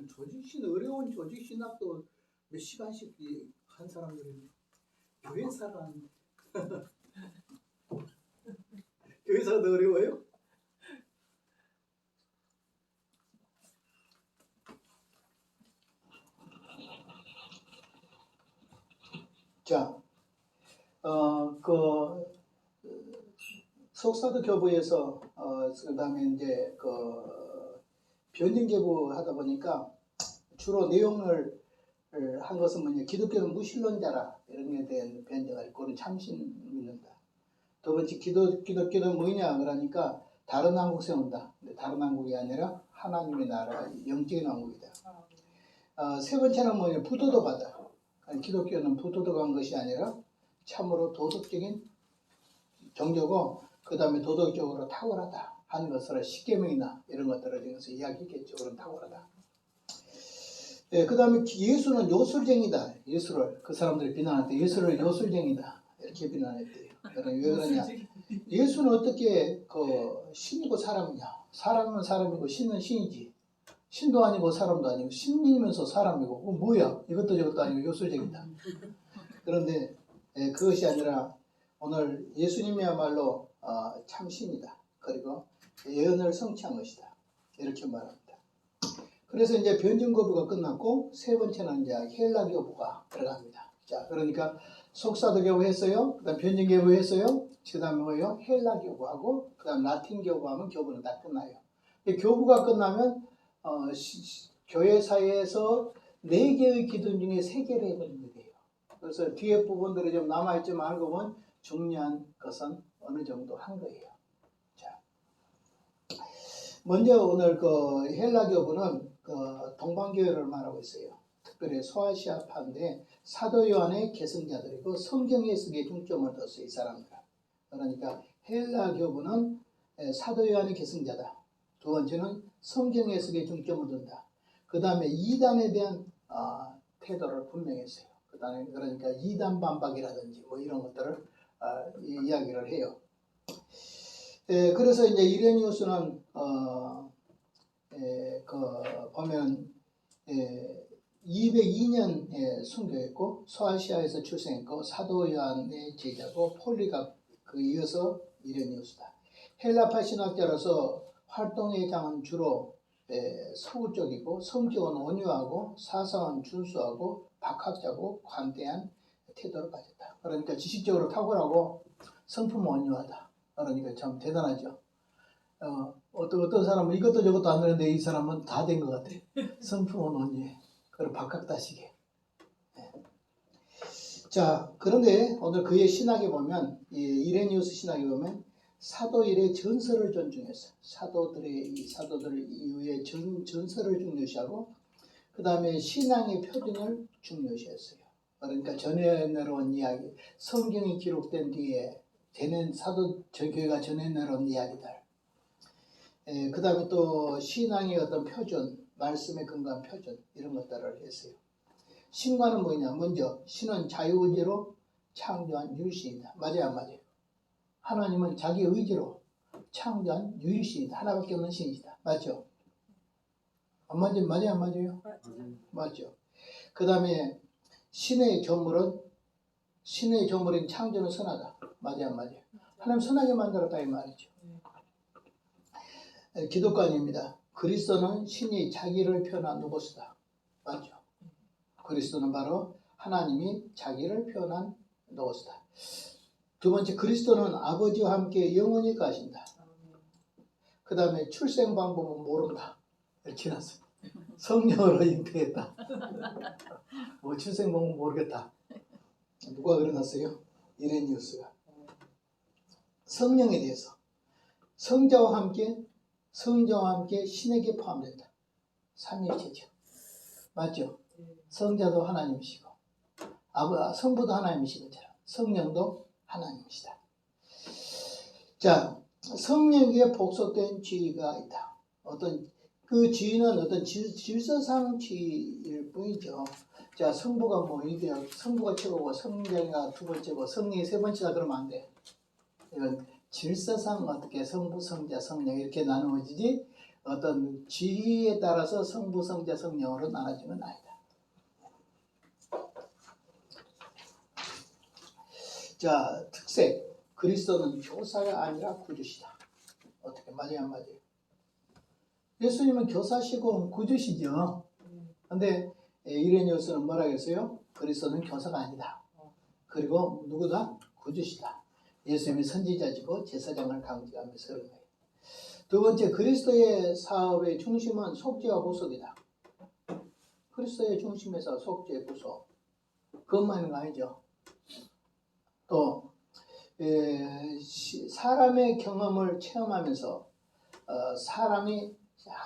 조직신 어려운 조직신학도 몇 시간씩 한 사람들이 교회사란 교회사도 어려워요? 자, 속사도 교부에서 그다음에 이제 변증계부 하다 보니까 주로 내용을 한 것은 뭐냐, 기독교는 무신론자라 이런 데 대한 변증을 했고, 그건 참신 믿는다. 두 번째, 기독교는 뭐냐 그러니까 다른 왕국 세운다. 근데 다른 왕국이 아니라 하나님의 나라, 영적인 왕국이다. 세 번째는 뭐냐, 부도덕하다. 기독교는 부도덕한 것이 아니라 참으로 도덕적인 종교고, 그 다음에 도덕적으로 탁월하다 하는 것을 십계명이나 이런 것들을 통해서 이야기했겠죠. 그런 탁월하다. 네, 그 다음에 예수는 요술쟁이다. 예수를, 그 사람들이 비난할 때 예수를 요술쟁이다 이렇게 비난했대요. 왜 그러냐, 예수는 어떻게 신이고 사람이냐. 사람은 사람이고 신은 신이지. 신도 아니고 사람도 아니고 신이면서 사람이고 뭐야, 이것도 저것도 아니고 요술쟁이다. 그런데 그것이 아니라 오늘 예수님이야말로 참신이다. 그리고 예언을 성취한 것이다. 이렇게 말합니다. 그래서 이제 변증교부가 끝났고, 세 번째는 이제 헬라교부가 들어갑니다. 자, 그러니까 속사도교부 했어요. 그 다음 변증교부 했어요. 그 다음에 뭐예요? 헬라교부하고, 그 다음 라틴교부 하면 교부는 다 끝나요. 교부가 끝나면 교회 사회에서 4개의 기둥 중에 3개를 해버리면 돼요. 그래서 뒤에 부분들이 좀 남아있지만 알고 보면 중요한 것은 어느 정도 한 거예요. 자, 먼저 오늘 헬라교부는 동방교회를 말하고 있어요. 특별히 소아시아파인데 사도 요한의 계승자들이고 성경 해석에 중점을 뒀어요. 이 사람들. 그러니까 헬라교부는 사도 요한의 계승자다. 두 번째는 성경 해석에 중점을 둔다. 그 다음에 이단에 대한 태도를 분명히 했어요. 그 다음에 그러니까 이단 반박이라든지 뭐 이런 것들을 이야기를 해요. 그래서 이제 이레니우스는 보면 202년에 순교했고 소아시아에서 출생했고 사도 요한의 제자고, 폴리가 그 이어서 이레니우스다. 헬라파 신학자로서 활동의 장은 주로 서구 쪽이고, 성격은 온유하고 사상은 준수하고 박학자고 관대한 태도를 가졌다. 그러니까 지식적으로 탁월하고 성품은 온유하다. 그러니까 참 대단하죠. 어떤 사람은 이것도 저것도 안 되는데 이 사람은 다 된 것 같아. 성품은 온유해. 그리고 박학다식해. 네. 자, 그런데 오늘 그의 신학에 보면, 이레니우스 신학에 보면 사도일의 전설을 존중했어요. 사도들 이후에 전설을 중요시하고, 그 다음에 신앙의 표준을 중요시했어요. 그러니까 전해내려온 이야기, 성경이 기록된 뒤에 사도 교회가 전해내려온 이야기들, 그 다음에 또 신앙의 어떤 표준, 말씀에 근거한 표준, 이런 것들을 했어요. 신과는 뭐냐? 먼저 신은 자유의지로 창조한 유일신이다. 맞아요, 안 맞아요? 하나님은 자기 의지로 창조한 유일신이다. 하나밖에 없는 신이다. 맞죠? 안 맞아요? 맞아요, 안 맞아요? 맞죠. 그 다음에 신의 조물인 창조는 선하다. 맞아요, 안 맞아요? 하나님 선하게 만들었다 이 말이죠. 기독관입니다. 그리스도는 신이 자기를 표현한 노고스다. 맞죠? 그리스도는 바로 하나님이 자기를 표현한 노고스다. 두 번째, 그리스도는 아버지와 함께 영원히 가신다. 그 다음에 출생 방법은 모른다. 이렇게 해놨어요. 성령으로 잉태했다. 뭐 출생 방법 모르겠다. 누가 그려놨어요? 이레니우스가. 성령에 대해서 성자와 함께 신에게 포함된다. 삼위일체죠. 맞죠? 성자도 하나님이시고 성부도 하나님이시고 성령도 하나님이시다. 자, 성령 위에 복속된 지위가 있다. 그 지위는 어떤 질서상 지위일 뿐이죠. 자, 성부가 성부가 최고고 성령이가 두 번째고 성령이 세 번째다 그러면 안 돼. 이건 질서상 어떻게 성부, 성자, 성령 이렇게 나누어지지, 어떤 지위에 따라서 성부, 성자, 성령으로 나눠지는 건 아니다. 자, 특색. 그리스도는 교사가 아니라 구주시다. 어떻게 맞아요, 안 맞아요? 예수님은 교사시고 구주시죠. 근데 이레니우스는 뭐라 했어요? 그리스도는 교사가 아니다. 그리고 누구다? 구주시다. 예수님이 선지자지고 제사장을 강조하면서 그런 거예요. 두 번째, 그리스도의 사업의 중심은 속죄와 구속이다. 그리스도의 중심에서 속죄, 구속. 그것만은 아니죠. 또 사람의 경험을 체험하면서 사람이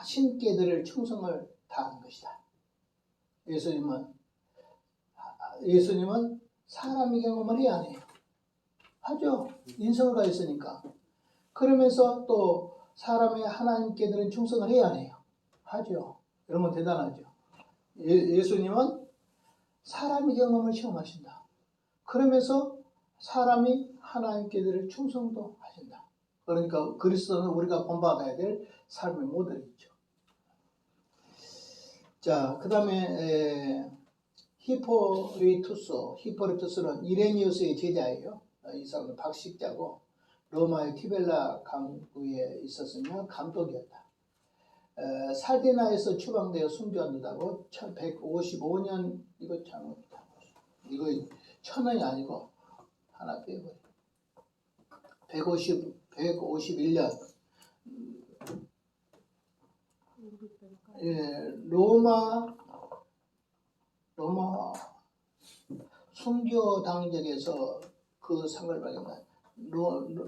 신께들을 충성을 다하는 것이다. 예수님은 사람의 경험을 해야 해요. 하죠. 인성을 가졌으니까. 그러면서 또 사람의 하나님께들은 충성을 해야 해요. 하죠. 여러분 대단하죠. 예수님은 사람의 경험을 체험하신다. 그러면서 사람이 하나님께들을 충성도 하신다. 그러니까 그리스도는 우리가 본받아야 될 삶의 모델이죠. 자, 그 다음에 히포리투스는 이레니우스의 제자예요. 이 사람은 박식자고 로마의 티벨라 강구에 있었으며 감독이었다. 살디나에서 추방되어 순교한다고 1155년 이거 1000원이 아니고 하나 빼고 151년 로마 순교 당적에서 그 상을 받은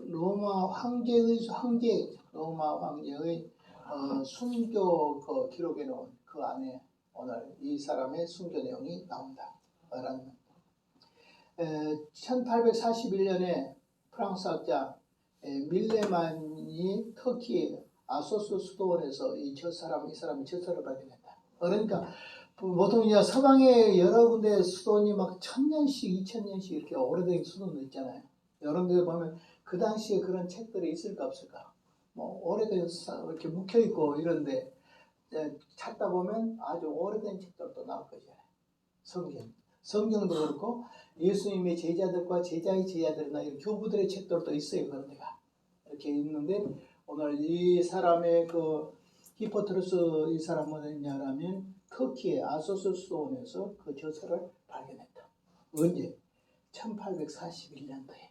로마 황제의 순교 그 기록에 놓은 그 안에 오늘 이 사람의 순교 내용이 나온다. 1841년에 프랑스 학자 밀레만이 터키 아소스 수도원에서 이 사람이 저서를 발견했다. 그러니까 보통 이제 서방의 여러 군데 수도원이 막 1000년씩 2000년씩 이렇게 오래된 수도원도 있잖아요. 여러 데 보면 그 당시에 그런 책들이 있을까 없을까? 뭐 오래된 이렇게 묵혀 있고 이런데 찾다 보면 아주 오래된 책들도 나올 거잖아요. 성경도 그렇고 예수님의 제자들과 제자의 제자들이나 이런 교부들의 책들도 있어요. 그런 데가 이렇게 있는데 오늘 이 사람의 그 히포트루스 이 사람은 어디냐면 터키의 아소스 수도원에서 그 저서를 발견했다. 언제? 1841년도에.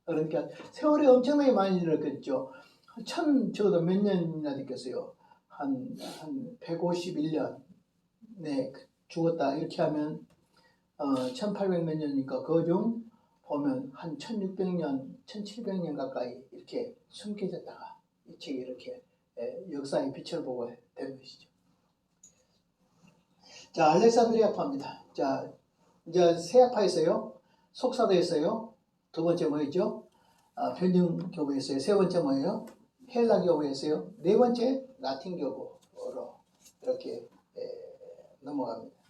그러니까 세월이 엄청나게 많이 지났겠죠. 적어도 몇 년이나 됐겠어요. 한 151년에 죽었다. 이렇게 하면 1800 몇 년이니까 그중 보면 한 1600년, 1700년 가까이 이렇게 숨겨졌다가 이 책이 이렇게 역사의 빛을 보고 된 것이죠. 자, 알렉산드리아파입니다. 자, 이제 세아파에 있어요. 속사도에 있어요. 두 번째 뭐였죠? 변증교부에 있어요. 세 번째 뭐예요? 헬라교부에 있어요. 네 번째 라틴교부로 이렇게 넘어갑니다.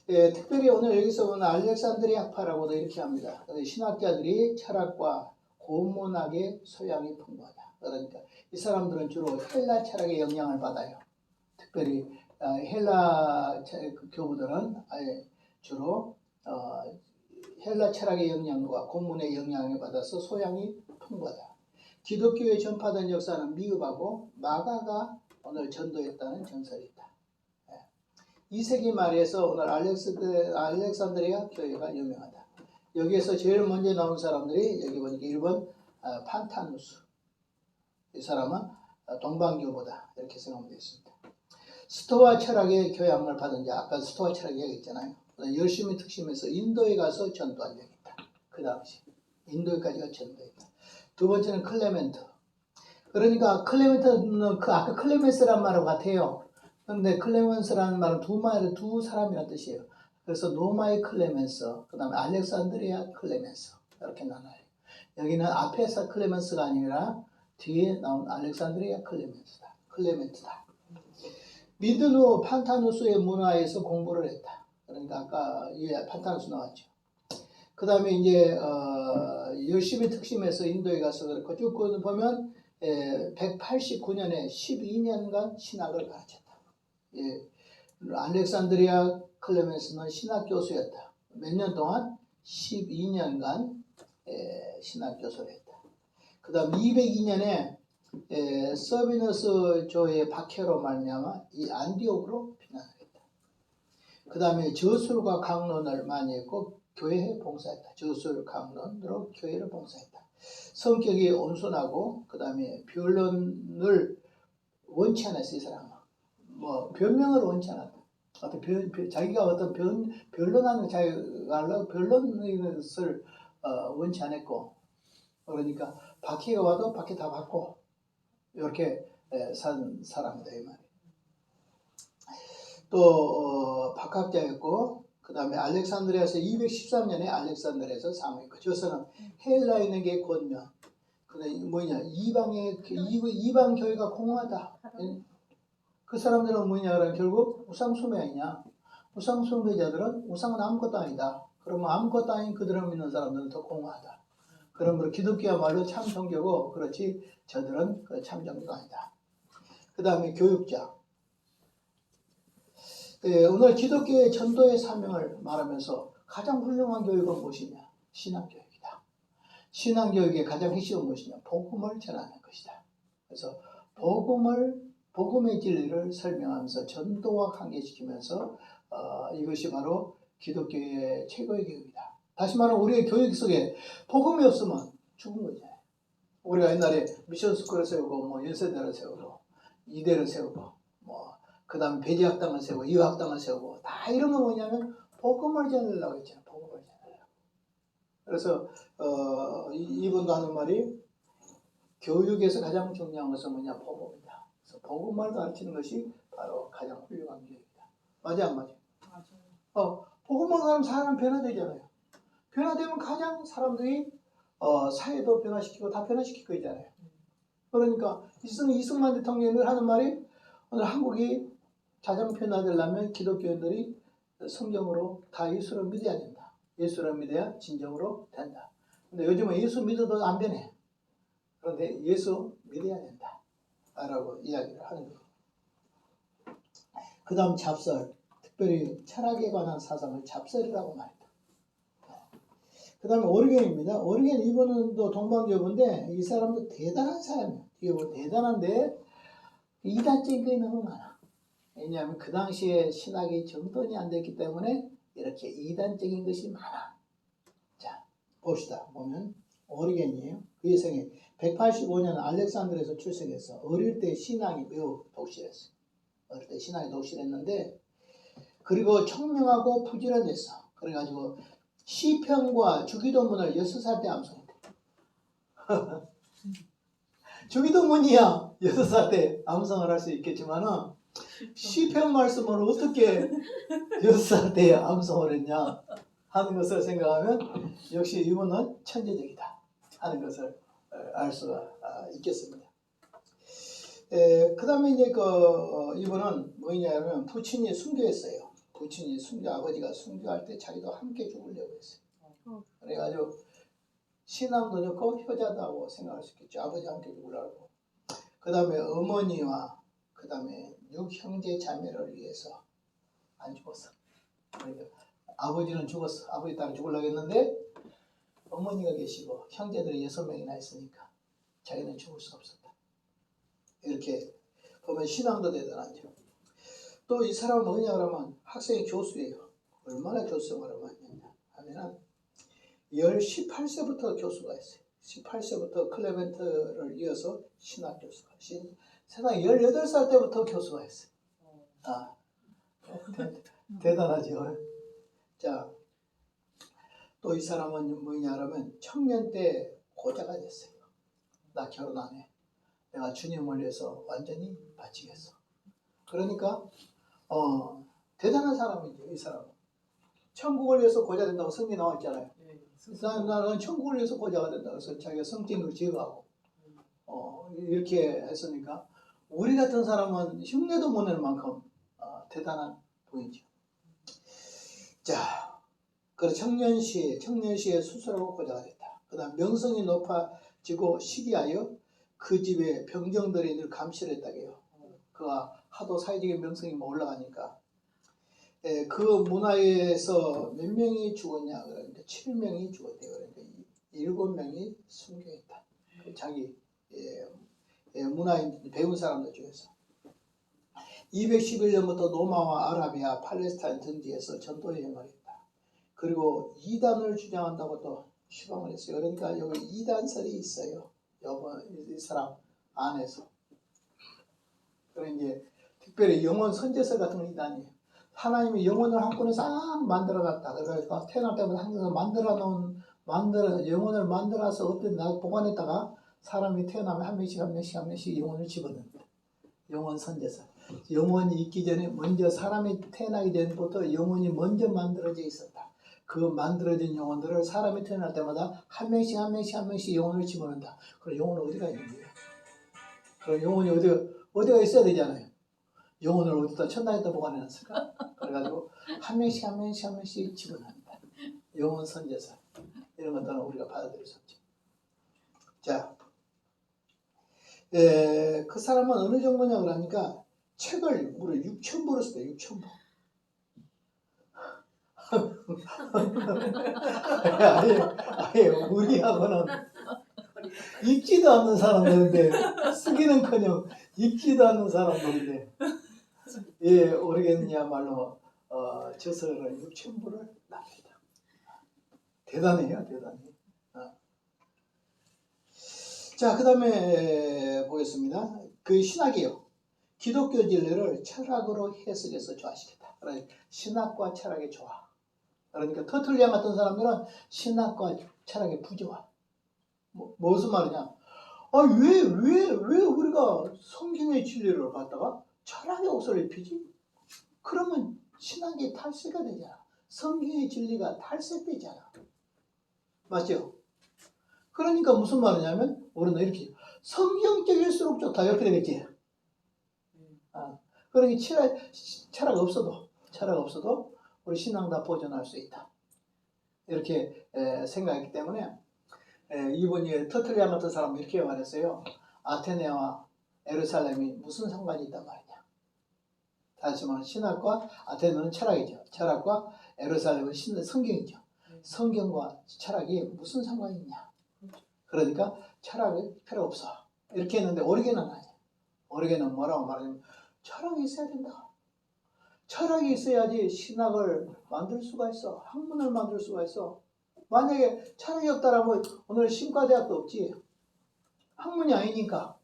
특별히 오늘 여기서 보는 알렉산드리아파라고도 이렇게 합니다. 신학자들이 철학과 고문학의 소양이 풍부하다. 그러니까 이 사람들은 주로 헬라 철학의 영향을 받아요. 특별히 헬라 교부들은 주로 헬라 철학의 영향과 고문의 영향을 받아서 소양이 풍부하다. 기독교에 전파된 역사는 미흡하고 마가가 오늘 전도했다는 전설이 있다. 2세기 말에서 오늘 알렉산드리아 교회가 유명하다. 여기에서 제일 먼저 나온 사람들이 여기 보니까 1번 판타누스. 이 사람은 동방교보다 이렇게 생각하면 되겠습니다. 스토아 철학의 교양을 받은 자, 아까 스토아 철학 얘기했잖아요. 열심히 특심해서 인도에 가서 전도한 적이 있다. 그 당시 인도에까지가 전도했다. 두 번째는 클레멘트. 그러니까 클레멘트는 아까 클레멘스란 말하고 같아요. 그런데 클레멘스라는 말은 두 사람이라는 뜻이에요. 그래서 로마의 클레멘스, 그 다음에 알렉산드리아 클레멘스 이렇게 나눠요. 여기는 앞에서 클레멘스가 아니라 뒤에 나온 알렉산드리아 클레멘트다. 믿은 후 판타누스의 문화에서 공부를 했다. 그러니까 아까 판타누스 나왔죠. 그 다음에 이제 열심히 특심해서 인도에 가서 그렇고 쭉 보면 189년에 12년간 신학을 가르쳤다. 예, 알렉산드리아 클레멘스는 신학 교수였다. 몇 년 동안? 12년간 신학 교수를 했다. 그 다음 202년에 서비너스 조의 박해로 말미암아 이 안디옥으로 피난을 했다. 그 다음에 저술과 강론을 많이 했고 교회에 봉사했다. 저술 강론으로 교회를 봉사했다. 성격이 온순하고 그 다음에 변론을 원치 않았어. 이 사람은 뭐 변명을 원치 않았다. 자기가 어떤 변론하는 거 자기가 하려고 변론의 것을 원치 않았고, 그러니까 박해가 와도 박해 다 받고 이렇게 산 사람이다 이 말이에요. 또 박학자였고, 그 다음에 알렉산드리아에서 213년에 알렉산드리아에서 사모했고, 저서는 헬라인에게 권면, 그다음에 뭐냐 이방 교회가 공허하다. 그 사람들은 뭐냐 그러면 결국 우상숭배 아니냐. 우상숭배자들은 우상은 아무것도 아니다. 그러면 아무것도 아닌 그들을 믿는 사람들은 더 공허하다. 그러므로 기독교야말로 참 종교고, 그렇지 저들은 참 종교가 아니다. 그 다음에 교육자. 오늘 기독교의 전도의 사명을 말하면서 가장 훌륭한 교육은 무엇이냐? 신앙교육이다. 신앙교육의 가장 핵심은 무엇이냐? 복음을 전하는 것이다. 그래서 복음의 진리를 설명하면서 전도와 관계시키면서 이것이 바로 기독교의 최고의 교육이다. 다시 말하면 우리의 교육 속에 복음이 없으면 죽은 거잖아요. 우리가 옛날에 미션 스쿨을 세우고 뭐 연세대를 세우고 이대를 세우고 뭐 그다음 배제학당을 세우고 이화학당을 세우고 다 이런 건 뭐냐면 복음을 전하려고 했잖아요. 복음을 전하려고. 그래서 이분도 하는 말이 교육에서 가장 중요한 것은 뭐냐? 복음이다. 그래서 복음을 가르치는 것이 바로 가장 훌륭한 교육이다. 맞아 안 맞아? 맞아요. 복음을 가르치면 사람 변화되잖아요. 변화되면 가장 사람들이 사회도 변화시키고 다 변화시킬 거 있잖아요. 그러니까 이승만 대통령이 늘 하는 말이 오늘 한국이 가장 변화되려면 기독교인들이 성경으로 다 예수를 믿어야 된다. 예수를 믿어야 진정으로 된다. 근데 요즘은 예수 믿어도 안 변해. 그런데 예수 믿어야 된다. 라고 이야기를 하는 거예요. 그 다음 잡설. 특별히 철학에 관한 사상을 잡설이라고 말했다. 그 다음에 오리겐입니다. 오리겐 이분은 또 동방교부인데 이 사람도 대단한 사람이에요. 이거 대단한데 이단적인 게 너무 많아. 왜냐하면 그 당시에 신학이 정돈이 안 됐기 때문에 이렇게 이단적인 것이 많아. 자, 봅시다. 보면 오리겐이에요. 그의 생애 185년 알렉산드리아에서 출생해서 어릴 때 신앙이 매우 독실했어요. 어릴 때 신앙이 독실했는데, 그리고 청명하고 부지런했어. 그래가지고 시편과 주기도문을 6살 때 암송했대. 주기도문이야 6살 때 암송을 할 수 있겠지만은 시편 말씀을 어떻게 6살 때 암송을 했냐 하는 것을 생각하면 역시 이분은 천재적이다 하는 것을 알 수가 있겠습니다. 그 다음에 이제 이분은 뭐냐면 부친이 순교했어요. 부친이 아버지가 순교할 때 자기도 함께 죽으려고 했어요. 그래가지고 신앙도 좋고 효자다고 생각할 수 있겠죠. 아버지 함께 죽으려고. 그 다음에 어머니와 그 다음에 6형제 자매를 위해서 안 죽었어. 그러니까 아버지는 죽었어. 아버지 따라 죽으려고 했는데 어머니가 계시고 형제들이 6명이나 있으니까 자기는 죽을 수 없었다. 이렇게 보면 신앙도 대단하죠. 또 이 사람은 뭐냐 그러면 학생이 교수예요. 얼마나 교수생활을 많이 했냐 하면은 18세부터 교수가 했어요. 18세부터 클레멘트를 이어서 신학 교수가. 세상에 18살 때부터 교수가 했어요. 대단하죠. 자, 또 이 사람은 뭐냐 그러면 청년 때 고자가 됐어요. 나 결혼 안 해. 내가 주님을 위해서 완전히 바치겠어. 그러니까 대단한 사람이죠. 이 사람은. 천국을 위해서 고자 된다고 성경에 나와 있잖아요. 나는 천국을 위해서 고자가 된다. 그래서 자기가 성전을 제거하고 이렇게 했으니까 우리 같은 사람은 흉내도 못 낼 만큼 대단한 분이죠. 자, 그리고 청년시에 수술하고 고자가 됐다. 그 다음 명성이 높아지고 시기하여 그 집에 병정들이 늘 감시를 했다게요. 그가 하도 사회적인 명성이 올라가니까. 그 문화에서 몇 명이 죽었냐 그러니까 7명이 죽었대요. 그러니까 7명이 순교했다. 자기 문화인 배운 사람들 중에서 211년부터 로마와 아라비아, 팔레스타인 등지에서 전도 여행을 했다. 그리고 이단을 주장한다고 또 추방을 했어요. 그러니까 여기 이단설이 있어요. 이 사람 안에서. 그리고 이제 특별히 영혼 선제설 같은 건 이단이에요. 하나님이 영혼을 한꺼번에 싹 만들어놨다. 그래서 태어날 때부터 항상 영혼을 만들어서 어떤 날 보관했다가 사람이 태어나면 한 명씩 영혼을 집어넣는다. 영혼 선제설. 영혼이 있기 전에 먼저 사람이 태어나기 전부터 영혼이 먼저 만들어져 있었다. 그 만들어진 영혼들을 사람이 태어날 때마다 한 명씩 영혼을 집어넣는다. 그럼 영혼은 어디가 있는 거예요? 그럼 영혼이 어디가 있어야 되잖아요. 영혼을 어디다 천당에다 보관해놨을까? 그래가지고 한 명씩 집어넣는다. 영혼 선제설. 이런 것들은 우리가 받아들일 수 없죠. 자, 그 사람은 어느 정도냐 그러니까 책을 무려 6,000부를 썼대요. 6,000부. 아예 우리하고는 읽지도 않는 사람들인데 쓰기는커녕 읽지도 않는 사람들인데 오르겐이야말로 저서를 6,000부를 납니다. 대단해요, 대단해. 자, 그 다음에 보겠습니다. 그 신학이요. 기독교 진리를 철학으로 해석해서 조화시켰다. 그러니까 신학과 철학의 조화. 그러니까 터툴리안 같은 사람들은 신학과 철학의 부조화. 무슨 말이냐? 왜 우리가 성경의 진리를 갖다가 철학의 옷을 입히지? 그러면 신학이 탈세가 되잖아. 성경의 진리가 탈세되잖아. 맞죠? 그러니까 무슨 말이냐면 우리는 이렇게 성경적일수록 좋다 이렇게 되겠지. 그러니 철학 없어도 우리 신앙 다 보존할 수 있다. 이렇게 생각했기 때문에 이분이 터틀리안 같은 사람은 이렇게 말했어요. 아테네와 예루살렘이 무슨 상관이 있단 말이냐. 다시 말하면 신학과 아테네는 철학이죠. 철학과 예루살렘은 성경이죠. 성경과 철학이 무슨 상관이 있냐. 그러니까 철학이 필요 없어. 이렇게 했는데 오리겐은 아니야. 오리겐은 뭐라고 말하냐면 철학이 있어야 된다. 철학이 있어야지 신학을 만들 수가 있어. 학문을 만들 수가 있어. 만약에 철학이 없다라면 오늘 신과대학도 없지. 학문이 아니니까.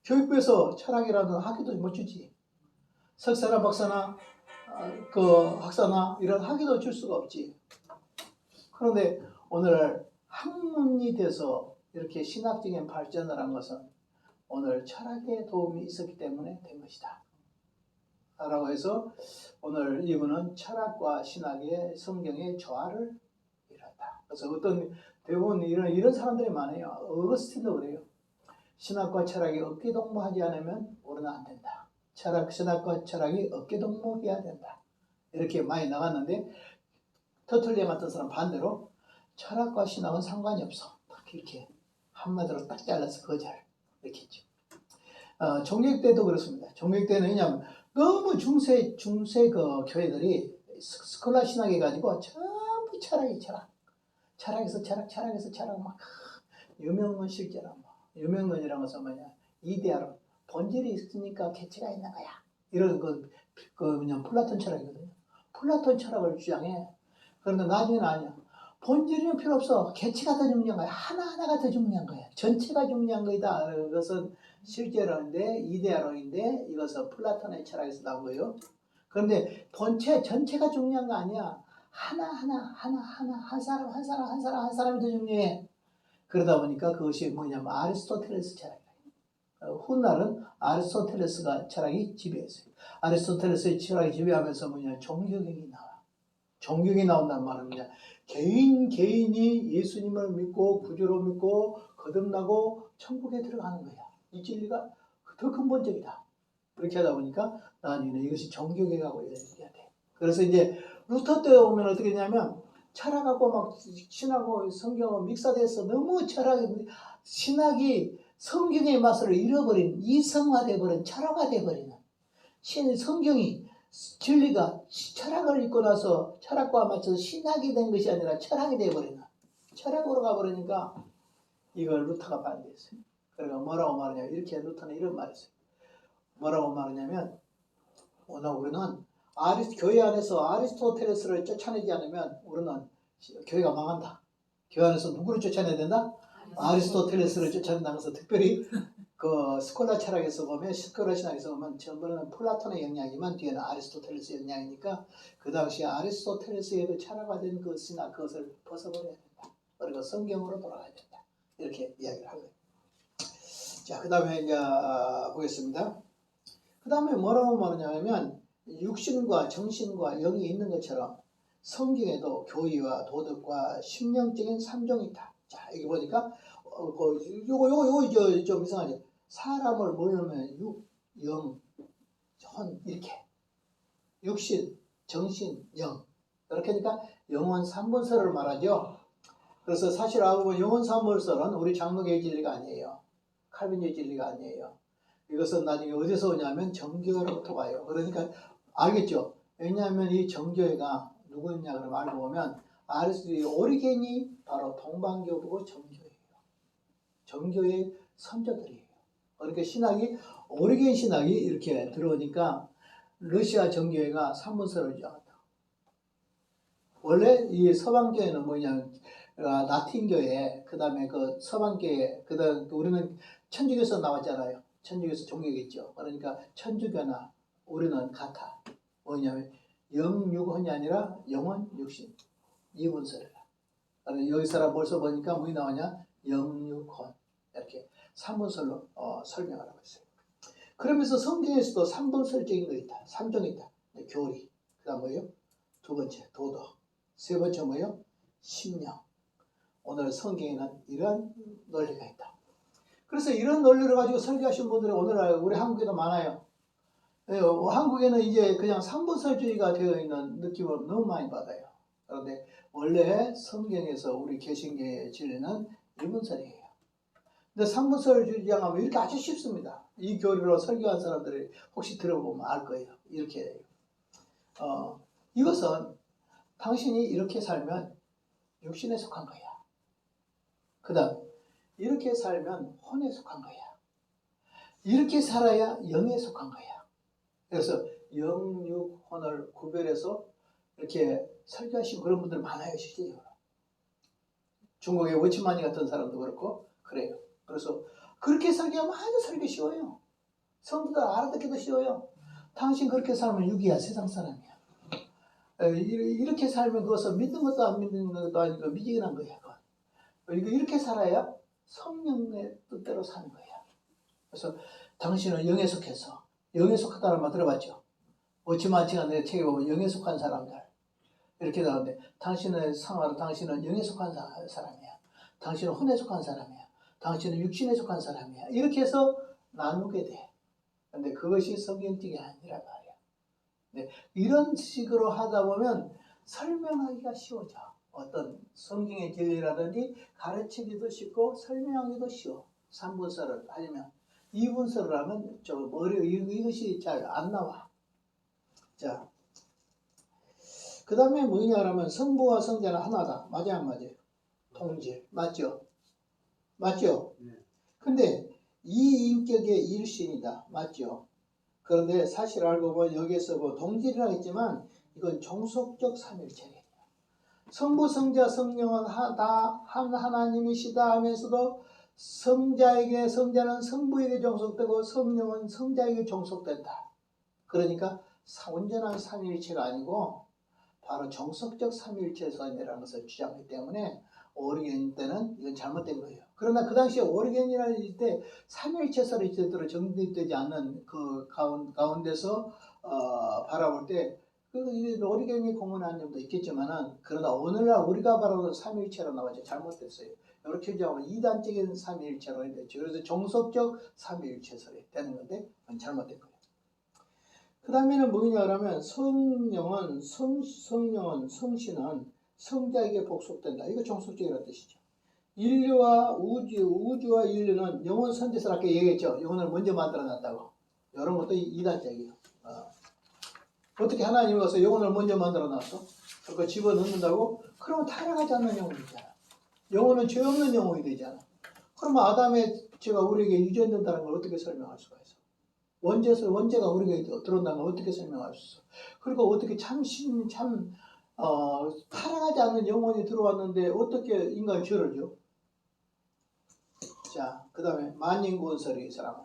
교육부에서 철학이라는 학위도 못 주지. 석사나 박사나 학사나 이런 학위도 줄 수가 없지. 그런데 오늘 학문이 돼서 이렇게 신학적인 발전을 한 것은 오늘 철학의 도움이 있었기 때문에 된 것이다. 라고 해서 오늘 이분은 철학과 신학의 성경의 조화를 이뤘다. 그래서 대부분 이런 사람들이 많아요. 어거스틴도 그래요. 신학과 철학이 어깨동무하지 않으면 우리는 안 된다. 신학과 철학이 어깨동무해야 된다. 이렇게 많이 나갔는데 터툴리안 같은 사람 반대로 철학과 신학은 상관이 없어. 딱 이렇게 한마디로 딱 잘라서 거절 이렇게 했죠. 종교 때도 그렇습니다. 종교 때는 왜냐하면 너무 중세 그 교회들이 스콜라 신학 해가지고 전부 철학에서 철학 막 유명론 실제로 유명론이라는 것은 뭐냐 이데아론 본질이 있으니까 개체가 있는 거야. 이런 플라톤 철학이거든요. 플라톤 철학을 주장해. 그런데 나중에는 아니야. 본질은 필요 없어. 개체가 더 중요한 거야. 하나하나가 더 중요한 거야. 전체가 중요한 거다. 그것은 실제론인데 이데아론인데 이것은 플라톤의 철학에서 나온 거예요. 그런데 전체가 중요한 거 아니야. 하나하나 한 사람이 더 중요해. 그러다 보니까 그것이 뭐냐면 아리스토텔레스 철학이에요. 훗날은 아리스토텔레스가 철학이 지배했어요. 아리스토텔레스의 철학이 지배하면서 뭐냐 종교경이 나와. 종교경이 나온다는 말은 뭐냐 개인이 예수님을 믿고 구주로 믿고 거듭나고 천국에 들어가는 거야. 이 진리가 더 근본적이다. 그렇게 하다 보니까 나중에는 이것이 종교개혁하고 이래야 돼. 그래서 이제 루터 때 오면 어떻게 되냐면 철학하고 막 신하고 성경하고 믹사돼서 너무 신학이 성경의 맛을 잃어버린 이성화되어버린 철학화되어버리는 성경이 진리가 철학을 읽고 나서 철학과 맞춰서 신학이 된 것이 아니라 철학이 되어버리는 철학으로 가버리니까 이걸 루터가 반대했어요. 그러니까 뭐라고 말하냐 이렇게 루터는 이런 말을 했어요. 뭐라고 말하냐면 오늘 우리는 교회 안에서 아리스토텔레스를 쫓아내지 않으면 우리는 교회가 망한다. 교회 안에서 누구를 쫓아내야 된다? 아리스토텔레스를 쫓아낸다는 것은 특별히 그 스콜라 철학에서 보면 스콜라 신학에서 보면 전부는 플라톤의 영향이면 뒤에는 아리스토텔레스의 영향이니까 그 당시에 아리스토텔레스의 그 철학화된 그 신학 그것을 벗어버려야 된다. 그리고 성경으로 돌아가야 된다. 이렇게 이야기를 한 거예요. 자, 그 다음에 이제 보겠습니다. 그 다음에 뭐라고 말하냐면 육신과 정신과 영이 있는 것처럼 성경에도 교의와 도덕과 심령적인 삼종이 있다. 자, 여기 보니까 요거 좀 이상하죠. 사람을 모르면 육, 영, 혼 이렇게 육신, 정신, 영 이렇게 하니까 영혼 삼분설을 말하죠. 그래서 사실 알고 보면 영혼 삼분설은 우리 장로교의 진리가 아니에요. 칼빈주의 진리가 아니에요. 이것은 나중에 어디서 오냐면 정교회로부터 와요. 그러니까 알겠죠? 왜냐하면 이 정교회가 누구냐 그러면 알고 보면 아리스토텔의 오리겐이 바로 동방교보고 정교회예요. 정교회의 선조들이에요. 그러니까 신학이 오리겐 신학이 이렇게 들어오니까 러시아 정교회가 삼분설을 주장한다. 원래 이 서방교회는 뭐냐 라틴교회 그 다음에 그 서방교회 그 다음 우리는 천주교에서 나왔잖아요. 천주교에서 종교겠죠. 그러니까 천주교나 우리는 같아. 뭐냐면 영육혼이 아니라 영혼 육신 이분설이라. 여기서 벌써 보니까 뭐이 나오냐 영육혼 이렇게 삼분설로 설명을 하고 있어요. 그러면서 성경에서도 삼분설적인 거 있다. 삼종이 있다. 교리 그 다음 뭐예요? 두 번째 도덕 세 번째 뭐예요? 심령. 오늘 성경에는 이런 논리가 있다. 그래서 이런 논리를 가지고 설교하신 분들이 오늘 우리 한국에도 많아요. 한국에는 이제 그냥 삼분설주의가 되어 있는 느낌을 너무 많이 받아요. 그런데 원래 성경에서 우리 개신교의 진리는 이분설이에요. 근데 삼분설주의 주장하면 이렇게 아주 쉽습니다. 이 교리로 설교한 사람들이 혹시 들어보면 알 거예요. 이렇게 이것은 당신이 이렇게 살면 육신에 속한 거야. 그 다음 이렇게 살면 혼에 속한 거야. 이렇게 살아야 영에 속한 거야. 그래서 영, 육, 혼을 구별해서 이렇게 설교하시고 그런 분들 많아요. 실제로. 중국의 워치마니 같은 사람도 그렇고 그래요. 그래서 그렇게 설교하면 아주 설교 쉬워요. 성도들 알아듣기도 쉬워요. 당신 그렇게 살면 육이야. 세상 사람이야. 이렇게 살면 그것은 믿는 것도 안 믿는 것도 아니고 미지근한 거야. 이렇게 살아야 성령의 뜻대로 사는 거야. 그래서 당신은 영에 속해서 영에 속하다는 말 들어봤죠? 워치마치가 내 책에 보면 영에 속한 사람들 이렇게 나오는데 당신의 상하로 당신은 영에 속한 사람이야. 당신은 혼에 속한 사람이야. 당신은 육신에 속한 사람이야. 이렇게 해서 나누게 돼. 근데 그것이 성경적이 아니라 말이야. 네, 이런 식으로 하다 보면 설명하기가 쉬워져. 어떤 성경의 진리라든지 가르치기도 쉽고 설명하기도 쉬워. 3분설을 하려면 2분설을 하면 이것이 잘 안 나와. 자, 그 다음에 뭐냐 하면 성부와 성자는 하나다. 맞아요 안 맞아요? 통질. 맞죠? 맞죠? 네. 근데 이 인격의 일신이다. 맞죠? 그런데 사실 알고 보면 여기에서 뭐 동질이라고 했지만 이건 종속적 삼일체예요. 성부, 성자, 성령은 다 한 하나님이시다 하면서도 성자는 성부에게 종속되고 성령은 성자에게 종속된다. 그러니까 온전한 삼위일체가 아니고 바로 종속적 삼위일체선이라는 것을 주장하기 때문에 오리겐 때는 이건 잘못된 거예요. 그러나 그 당시에 오리겐이라는 때 삼위일체설이 제대로 정립되지 않는 그 가운데서 바라볼 때 오리겐이 공헌한 점도 있겠지만은 그러나 오늘날 우리가 바라보는 삼위일체로 나와서 잘못됐어요. 이렇게 주장하면 이단적인 삼위일체로 되죠. 그래서 종속적 삼위일체설이 되는 건데 그건 잘못된 거예요. 그 다음에는 뭐냐 그러면 성령은 성신은 성자에게 복속된다. 이거 종속적이라는 뜻이죠. 인류와 우주와 인류는 영혼 선지서를 아까 얘기했죠. 영혼을 먼저 만들어놨다고. 이런 것도 이단적이에요. 어떻게 하나님이 와서 영혼을 먼저 만들어놨어? 그거 집어넣는다고? 그러면 타락하지 않는 영혼이 있잖아. 영혼은 죄 없는 영혼이 되잖아. 그러면 아담의 죄가 우리에게 유전된다는 걸 어떻게 설명할 수가 있어? 원죄가 우리에게 들어온다는 걸 어떻게 설명할 수 있어? 그리고 어떻게 타락하지 않는 영혼이 들어왔는데 어떻게 인간이 죄를 줘? 자, 그 다음에 만인구원설이 이 사람은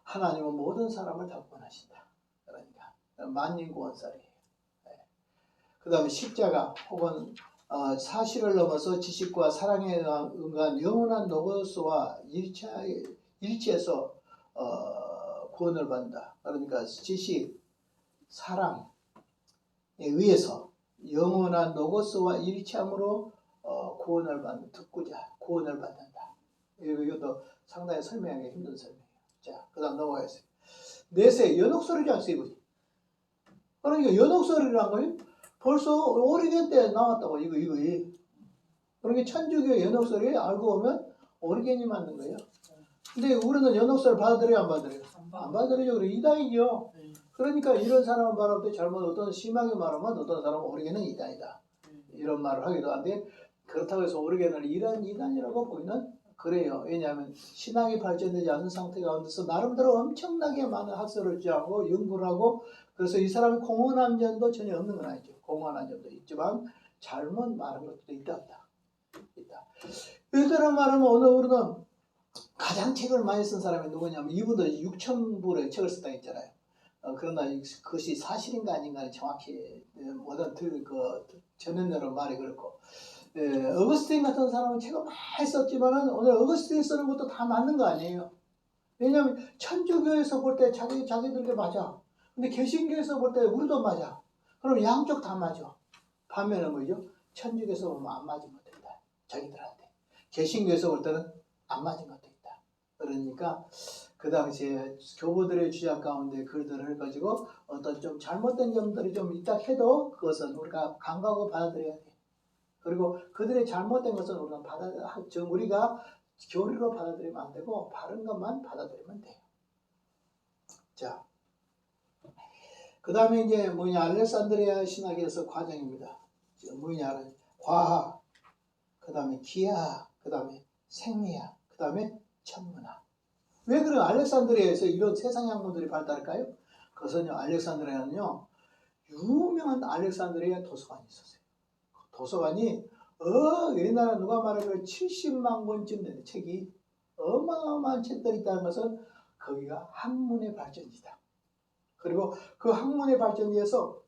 하나님은 모든 사람을 다 구원하신다. 그러니까 만인구원설이에요. 그 다음에 십자가 혹은 사실을 넘어서 지식과 사랑에 응한 영원한 노고스와 일치해서 구원을 받는다. 그러니까 지식, 사랑에 의해서 영원한 노고스와 일치함으로 구원을 받는 특구자, 구원을 받는다. 이것도 상당히 설명하기 힘든 설명이에요. 자, 그 다음 넘어가겠어요. 넷에 연옥설이지 않습니까? 그러니까 연옥설이란 거예요. 벌써 오리겐 때 나왔다고, 이거. 그러니까 천주교 연옥설이 알고 보면 오리겐이 맞는 거예요. 근데 우리는 연옥설을 받아들여요, 안 받아들여요? 안 받아들여요. 그래, 이단이죠. 그러니까 이런 사람은 말할 때 잘못 어떤 심하게 말하면 어떤 사람은 오리겐은 이단이다. 이런 말을 하기도 한데 그렇다고 해서 오리겐을 이단이라고 보기는 그래요. 왜냐하면 신앙이 발전되지 않은 상태 가운데서 나름대로 엄청나게 많은 학설을 취하고 연구를 하고 그래서 이 사람이 공헌한 점도 전혀 없는 건 아니죠. 공헌한 점도 있지만 잘못 말한 것도 있다. 이들은 말하면 오늘 우리는 가장 책을 많이 쓴 사람이 누구냐면 이분도 6,000부의 책을 썼다 했잖아요. 그러나 그것이 사실인가 아닌가는 정확히 모든 전현대로 말이 그렇고 어거스틴 같은 사람은 책을 많이 썼지만은 오늘 어거스틴이 쓰는 것도 다 맞는 거 아니에요. 왜냐하면 천주교에서 볼 때 자기들게 맞아. 근데 개신교에서 볼 때 우리도 맞아. 그럼 양쪽 다 맞아. 반면에 뭐죠? 천주교에서 보면 안 맞은 것도 있다. 자기들한테. 개신교에서 볼 때는 안 맞은 것도 있다. 그러니까 그 당시에 교부들의 주장 가운데 글들을 가지고 어떤 좀 잘못된 점들이 좀 있다 해도 그것은 우리가 간과하고 받아들여야 돼. 그리고 그들의 잘못된 것은 우리가 교리로 받아들이면 안 되고 바른 것만 받아들이면 돼요. 자, 그 다음에 이제 알렉산드리아 신학에서 과정입니다. 과학, 그 다음에 기하학, 그 다음에 생리학, 그 다음에 천문학. 왜 그래요? 알렉산드리아에서 이런 세상 학문들이 발달할까요? 그것은요, 알렉산드리아는요, 유명한 알렉산드리아 도서관이 있었어요. 도서관이 옛날에 누가 말하면 70만 권쯤 되는 책이 어마어마한 책들이 있다는 것은 거기가 학문의 발전지다. 그리고 그 학문의 발전지에서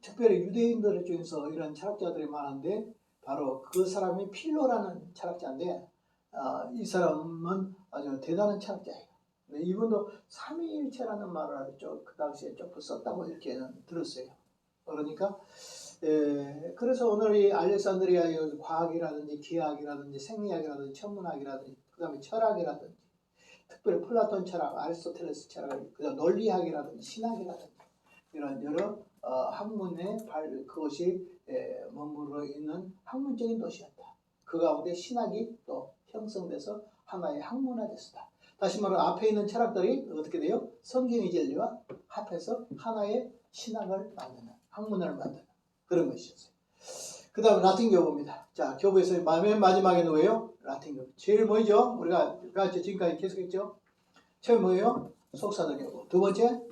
특별히 유대인들 중에서 이런 철학자들이 많은데 바로 그 사람이 필로라는 철학자인데 이 사람은 아주 대단한 철학자예요. 이분도 삼위일체라는 말을 그 당시에 조금 썼다고 이렇게 들었어요. 그러니까 그래서 오늘 이 알렉산드리아의 과학이라든지 기하학이라든지 생리학이라든지 천문학이라든지 그 다음에 철학이라든지 특별히 플라톤 철학, 아리스토텔레스 철학, 그다음 논리학이라든지 신학이라든지 이런 여러 학문의 그것이 머무르어 있는 학문적인 도시였다. 그 가운데 신학이 또 형성돼서 하나의 학문화됐다. 다시 말하면 앞에 있는 철학들이 어떻게 돼요? 성경의 진리와 합해서 하나의 신학을 만드는, 학문을 만드는 그런 것이었어요. 그 다음에 라틴 교부입니다. 자, 교부에서 맨 마지막에 누구예요? 라틴 교부. 제일 뭐죠? 우리가 지금까지 계속했죠? 처음 뭐예요? 속사들 교부. 두 번째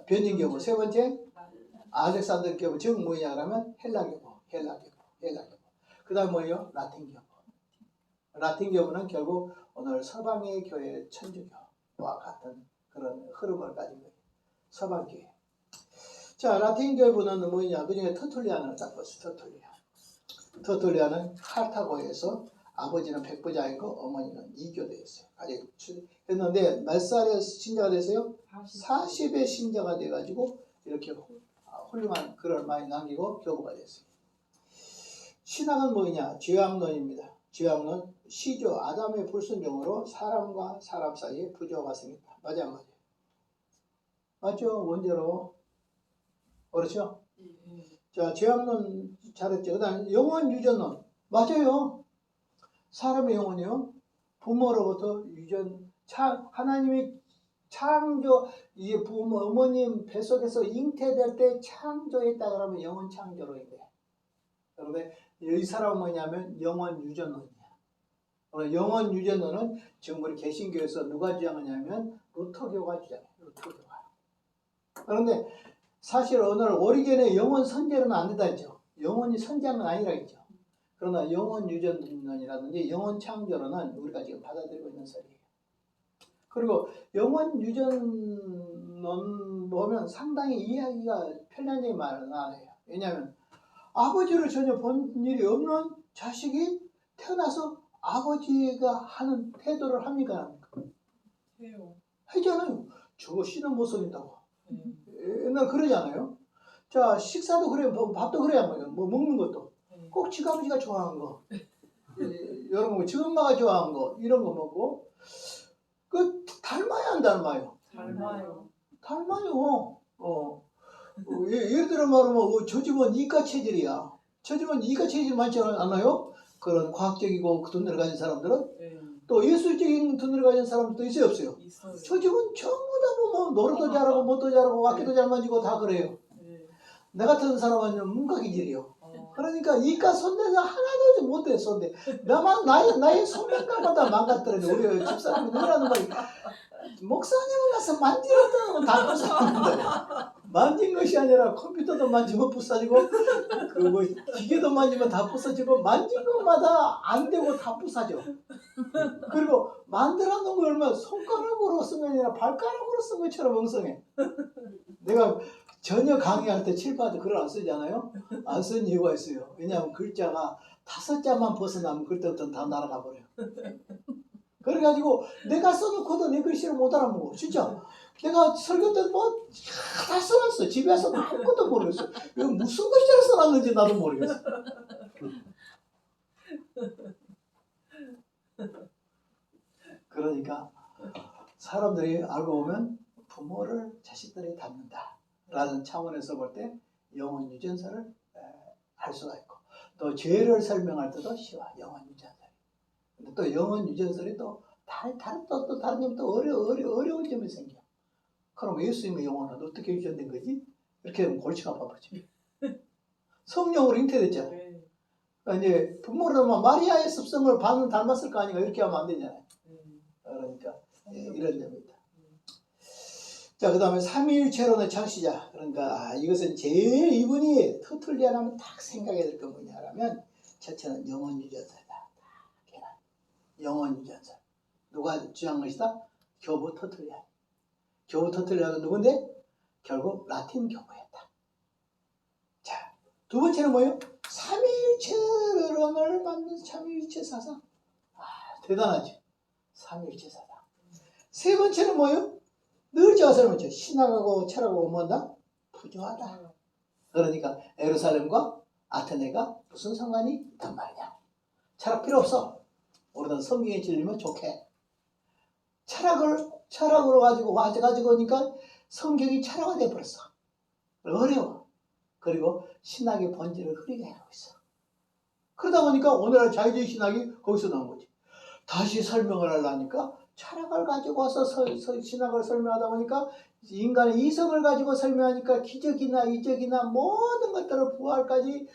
변진 교부. 세 번째 알렉산더 교부. 즉 뭐냐 그러면 헬라 교부. 그 다음 뭐예요? 라틴 교부. 라틴 교부는 결국 오늘 서방의 교회 천주교와 같은 그런 흐름을 가진 거예요. 서방교회. 자, 라틴 교부는 뭐냐? 그 중에 터툴리안을 딱 봤어요. 터툴리안은 카르타고에서 아버지는 백부장이고 어머니는 이교도였어요. 했는데 몇 살에 신자가 됐어요? 40에 신자가 돼가지고 이렇게 훌륭한 글을 많이 남기고 교부가 됐어요. 신학은 뭐냐? 죄악론입니다. 죄악론, 시조, 아담의 불순종으로 사람과 사람 사이에 부조가 생겼다. 맞아, 안 맞아요? 맞죠? 원제로. 그렇죠? 자, 죄악론 잘했죠. 그 다음에 영원 유전론. 맞아요. 사람의 영혼이요. 부모로부터 유전, 하나님이 창조, 이게 부모, 어머님 뱃속에서 잉태될 때 창조했다 그러면 영혼 창조로 돼. 그런데 이 사람은 뭐냐면 영혼 유전론이야. 영혼 유전론은 지금 우리 개신교에서 누가 주장하냐면 루터교가 주장해. 루터교가. 그런데 사실 오늘 오리겐의 영혼 선제로는 안 된다 했죠. 영혼이 선제한 건 아니라 했죠. 그러나 영혼 유전론이라든지 영혼 창조론은 우리가 지금 받아들이고 있는 소리예요. 그리고 영혼 유전론 보면 상당히 이해하기가 편리한 말은 안 해요. 왜냐하면 아버지를 전혀 본 일이 없는 자식이 태어나서 아버지가 하는 태도를 합니까? 해요. 하잖아요. 저거 씨는 못 속인다고. 옛날 그러지 않아요? 자, 식사도 그래요. 밥도 그래야 뭐 먹는 것도. 꼭 지가 아버지가 좋아하는 거. 이런 거, 지 엄마가 좋아하는 거, 이런 거 먹고. 그, 닮아야 안 닮아요? 닮아요. 닮아요. 예를 들어 말하면, 저 집은 이과 체질이야. 저 집은 이과 체질 많지 않아요? 그런 과학적이고 돈을 가진 사람들은. 네. 또 예술적인 돈을 가진 사람도 있어요, 없어요? 있어요. 저 집은 전부 다 뭐 노래도 잘하고 뭐도 잘하고 악기도 잘 만지고 다 그래요. 네. 나 같은 사람은 문과기질이요. 어. 그러니까 이과 손대는 하나도 못해 손대. 나의 손명감보다 망가뜨려요. 우리 집사람이 누구라는 말이 목사님을 가서 만지면 다 부사는데 만진 것이 아니라 컴퓨터도 만지면 부사지고 그 뭐 기계도 만지면 다 부사지고 만진 것마다 안 되고 다 부사져. 그리고 만들어 놓은 걸 얼마나 손가락으로 쓴 게 아니라 발가락으로 쓴 것처럼 엉성해. 내가 전혀 강의할 때 칠판에 글을 안 쓰잖아요. 안 쓴 이유가 있어요. 왜냐하면 글자가 5자만 벗어나면 그때부터는 다 날아가 버려요. 그래가지고 내가 써놓고도 내 글씨를 못 알아먹어. 진짜. 내가 설교 때 뭐 다 써놨어. 집에 와서 아무것도 모르겠어. 이거 무슨 글씨를 써놨는지 나도 모르겠어. 그러니까 사람들이 알고 보면 부모를 자식들이 닮는다 라는 차원에서 볼 때 영혼 유전설을 할 수가 있고, 또 죄를 설명할 때도 쉬워. 영혼 유전설. 근데 또 영혼 유전설이 또 다른 점이 또 어려운 점이 생겨. 그럼 예수님의 영혼은 어떻게 유전된 거지? 이렇게 하면 골치가 아파버지. 성령으로 잉태됐잖아. 네. 그러니까 이제 부모로만 마리아의 습성을 반은 닮았을 거 아닌가, 이렇게 하면 안 되잖아요. 그러니까 이런 점입니다. 자, 그 다음에 삼위일체론의 창시자. 그러니까 이것은 제일 이분이 터툴리안 하면 딱 생각해야 될 건 뭐냐면, 첫째는 영혼 유전설이다. 영혼 유전설. 누가 주장한 것이다? 교부 터툴리안. 교부 터툴리안은 누군데? 결국 라틴 교부였다. 자, 두 번째는 뭐예요? 삼위일체론을 만든 삼위일체 사상. 대단하지. 삼위일체 사상. 세 번째는 뭐예요? 늘 제가 설명했죠. 신학하고 철학하고 뭐다? 부조하다. 그러니까 예루살렘과 아테네가 무슨 상관이 있단 말이냐. 철학 필요 없어. 우리는 성경의 진리면 좋게. 철학으로 가지고 오니까 성경이 철학화 돼버렸어. 어려워. 그리고 신학의 본질을 흐리게 하고 있어. 그러다 보니까 오늘날 자유주의 신학이 거기서 나온 거지. 다시 설명을 하려니까 철학을 가지고 와서 신학을 설명하다 보니까 인간의 이성을 가지고 설명하니까 기적이나 이적이나 모든 것들을 부활까지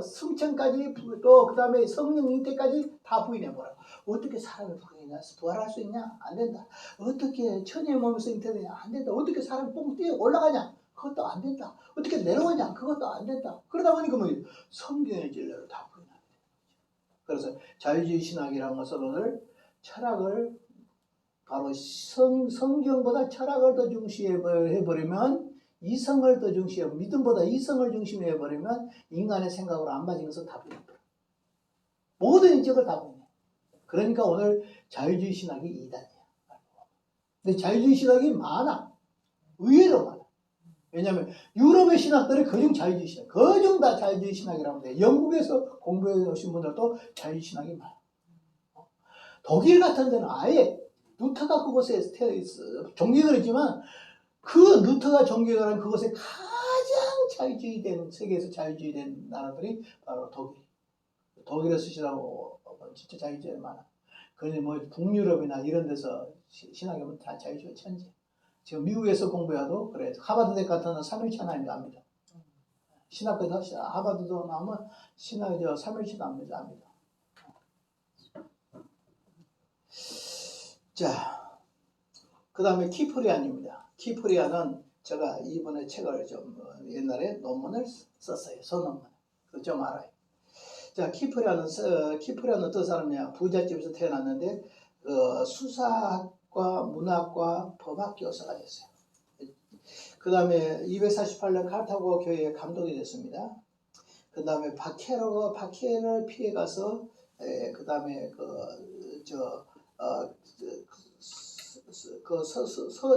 승천까지 또 그 다음에 성령 잉태까지 다 부인해버려. 어떻게 사람이 부활할 수 있냐? 안 된다. 어떻게 천의 몸에서 잉태되냐? 안 된다. 어떻게 사람이 뽕 뛰어 올라가냐? 그것도 안 된다. 어떻게 내려오냐? 그것도 안 된다. 그러다 보니까 뭐 성경의 진리를 다 부인하게 되는 거죠. 그래서 자유주의 신학이라는 것은 오늘 철학을 바로 성경보다 철학을 더 중시해버리면, 이성을 더 중시해, 믿음보다 이성을 중심해버리면 인간의 생각으로 안 맞은 것은 다 부인해버려. 모든 인격을 다 부인해. 그러니까 오늘 자유주의 신학이 이단이야. 근데 자유주의 신학이 많아. 의외로 많아. 왜냐하면 유럽의 신학들이 그중 자유주의 신학, 그중 다 자유주의 신학이라고 돼. 영국에서 공부해 오신 분들도 자유주의 신학이 많아. 독일 같은 데는 아예 루터가 그곳에 종교를 했지만 그 루터가 종교를 한 그곳에 가장 자유주의 된, 세계에서 자유주의 된 나라들이 바로 독일에 쓰시라고 진짜 자유주의 많아. 그러니 뭐 북유럽이나 이런 데서 신학이면 다 자유주의 천지. 지금 미국에서 공부해도 그래. 하버드대 같은 3일치 하나님도 안 믿어. 신학교도 하버드도 나오면 신학이 3일치도 안 믿어. 자, 그 다음에 키프리안입니다. 키프리안은 제가 이번에 책을 좀 옛날에 논문을 썼어요. 소논문. 그거 좀 알아요. 자, 키프리안은 어떤 사람이냐? 부잣집에서 태어났는데 수사학과, 문학과, 법학 교사가 됐어요. 그 다음에 248년 카르타고 교회의 감독이 됐습니다. 그 다음에 박해를 피해 가서 그 다음에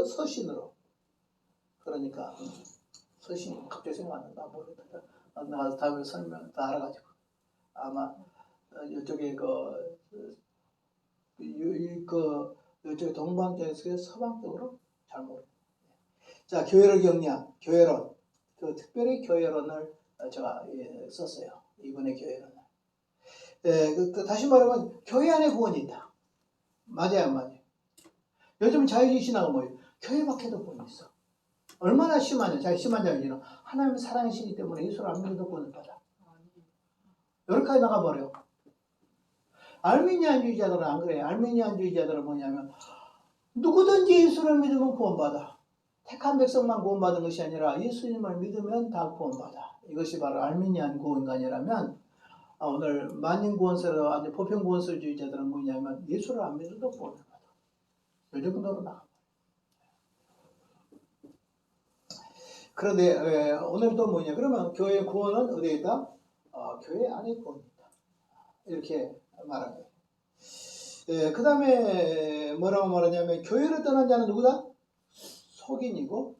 서신으로 그러니까 서신 갑자기 생각 안 난다. 모르겠다. 나 다음에 설명 다 알아가지고 아마 이쪽에 이쪽에 동방 쪽에서 서방 쪽으로 잘 모르겠어요. 자, 교회를 격리한 교회론, 특별히 교회론을 제가 썼어요. 이번에 교회론을. 다시 말하면 교회 안에 구원이 있다. 맞아요, 안 맞아요? 요즘 자유주의 신학은 뭐예요? 교회 밖에도 구원이 있어. 얼마나 심하냐? 심한 자유주의는 하나님의 사랑이시기 때문에 예수를 안 믿어도 구원을 받아. 이렇게 나가버려. 알미니안주의자들은 안 그래요. 알미니안주의자들은 뭐냐면 누구든지 예수를 믿으면 구원받아. 택한 백성만 구원받은 것이 아니라 예수님을 믿으면 다 구원받아. 이것이 바로 알미니안 구원관이라면 오늘 만인구원설, 아주 보편구원설주의자들은 뭐냐면 예수를 안 믿어도 구원을 받아. 요 정도로 나가. 그런데 오늘도 뭐냐? 그러면 교회 구원은 어디에 있다? 교회 안에 구원이 있다. 이렇게 말한 거예요. 그 다음에 뭐라고 말하냐면 교회를 떠난 자는 누구다? 속인이고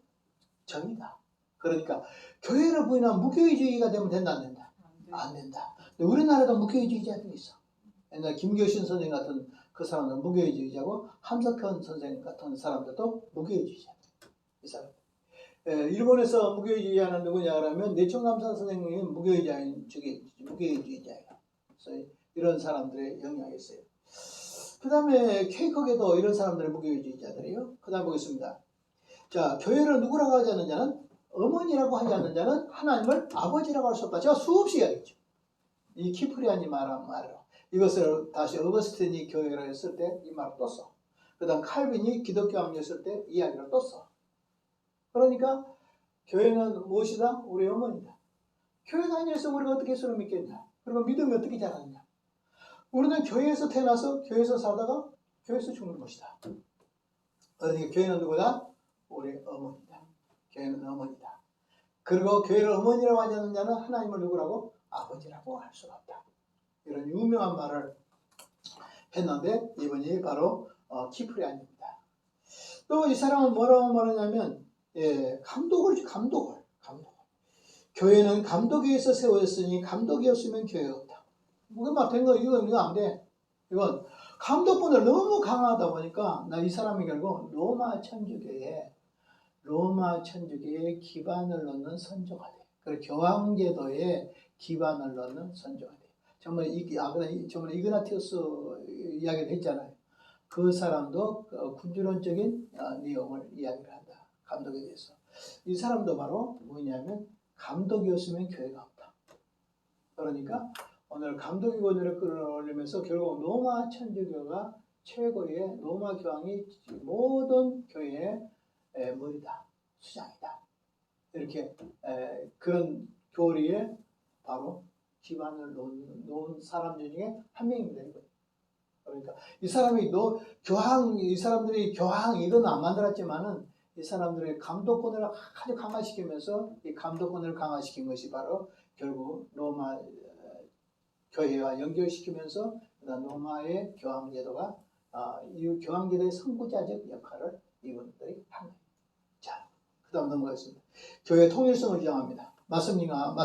정이다. 그러니까 교회를 부인하면 무교회주의가 되면 된다 안 된다? 안 된다. 우리나라도 무교회주의자들이 있어. 옛날 김교신 선생 같은 그 사람은 무교회주의자고 함석현 선생 같은 사람들도 무교회주의자. 이 사람. 일본에서 무교회주의자는 누구냐 그러면 내청감사 선생님이 무교회주의자예요. 그래서 이런 사람들의 영향이 있어요. 그 다음에 케이크에도 이런 사람들이 무교회주의자들이에요. 그 다음 보겠습니다. 자, 교회를 누구라고 하지 않는 자는 어머니라고 하지 않는 자는 하나님을 아버지라고 할 수 없다. 제가 수없이 이야기했죠. 이 키프리안이 말한 말로 이것을 다시 어거스틴이 교회를 했을 때 이 말을 또 써. 그 다음 칼빈이 기독교 합류했을 때 이야기를 또 써. 그러니까 교회는 무엇이다? 우리 어머니다. 교회 다니면서 우리가 어떻게 예수를 믿겠냐? 그리고 믿음이 어떻게 자라느냐? 우리는 교회에서 태어나서 교회에서 살다가 교회에서 죽는 것이다. 그러니까 교회는 누구다? 우리 어머니다. 교회는 어머니다. 그리고 교회를 어머니라고 하지 않는 자는 하나님을 누구라고? 아버지라고 할 수가 없다. 이런 유명한 말을 했는데 이분이 바로 키프리안입니다. 또 이 사람은 뭐라고 말하냐면 감독을. 교회는 감독에 의해서 세워졌으니 감독이 없으면 교회가 없다. 그게 막 된 거 이거 안 돼. 이건 감독권을 너무 강하다 보니까 나 이 사람이 결국 로마 천주교의 기반을 넣는 선조가 돼. 그리고 교황제도의 기반을 넣는 선조가 돼. 정말 이그나티우스 이야기를 했잖아요. 그 사람도 군주론적인 내용을 이야기를 한다. 감독에 대해서. 이 사람도 바로 뭐냐면 감독이 없으면 교회가 없다. 그러니까 오늘 감독의 권위를 끌어올리면서 결국 로마 천주교가 최고의 로마 교황이 모든 교회의 머리다. 수장이다. 이렇게 그런 교리에 바로 기반을 놓은 사람 중에 한 명입니다. 이거. 그러니까 이 사람이 이 사람들이 교황 이건 안 만들었지만은 이 사람들의 감독권을 아주 강화시키면서 이 감독권을 강화시킨 것이 바로 결국 로마 교회와 연결시키면서 로마의 교황제도가 이 교황제도의 선구자적 역할을 이분들이 한 거예요. 자, 그 다음 넘어가겠습니다. 교회 통일성을 주장합니다. 맞습니까?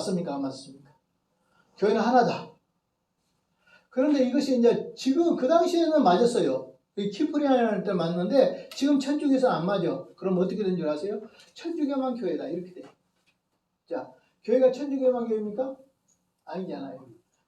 교회는 하나다. 그런데 이것이 이제 지금 그 당시에는 맞았어요. 키프리안일 때 맞는데 지금 천주교에서는 안 맞아. 그럼 어떻게 된 줄 아세요? 천주교만 교회다. 이렇게 돼. 자, 교회가 천주교만 교회입니까? 아니잖아요.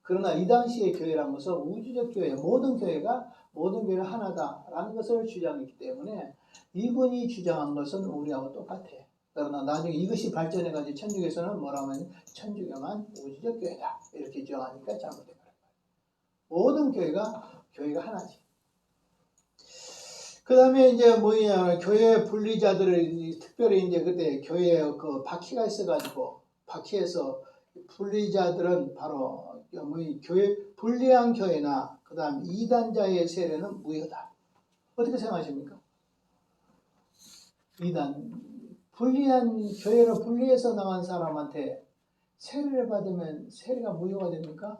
그러나 이 당시의 교회란 것은 우주적 교회, 모든 교회가 하나다라는 것을 주장했기 때문에 이분이 주장한 것은 우리하고 똑같아. 그러나 나중에 이것이 발전해가지고 천주교에서는 뭐라고 하면 천주교만 우주적 교회다 이렇게 주장하니까 잘못된 거예요. 모든 교회가 하나지. 그 다음에 이제 뭐냐, 교회 분리자들을, 특별히 이제 그때 교회에 그 바퀴가 있어가지고, 바퀴에서 분리자들은 바로, 교회, 분리한 교회나, 그 다음 이단자의 세례는 무효다. 어떻게 생각하십니까? 분리한, 교회를 분리해서 나간 사람한테 세례를 받으면 세례가 무효가 됩니까?